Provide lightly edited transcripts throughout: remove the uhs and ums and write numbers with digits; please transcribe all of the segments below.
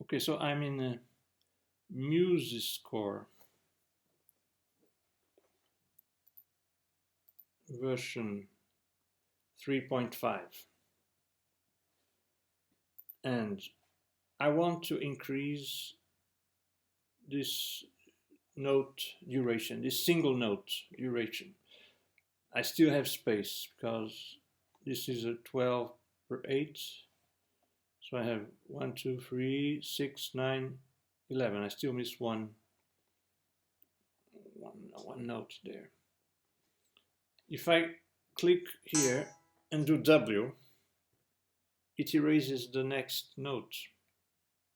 Okay, so I'm in a Musescore version 3.5, and I want to increase this note duration, this single note duration. I still have space because this is a 12/8, so I have 1, 2, 3, 6, 9, 11. I still miss one note there. If I click here and do W, it erases the next note.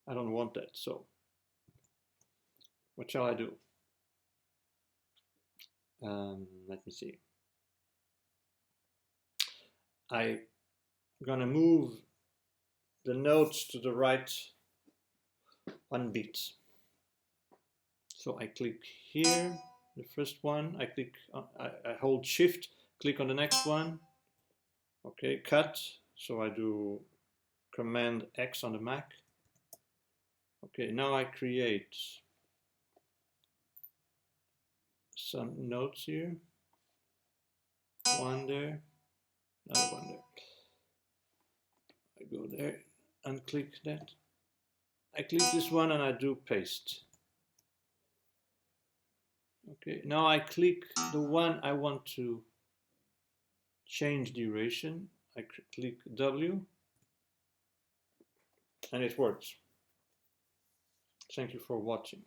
I don't want that, so what shall I do? Let me see. I'm gonna move the notes to the right 1 bit. So I click here, the first one, I hold Shift, click on the next one, okay, cut, so I do Command X on the Mac. Okay, now I create some notes here, one there, another one there. I go there, unclick that. I click this one and I do paste. Okay, now I click the one I want to change duration. I click W and it works. Thank you for watching.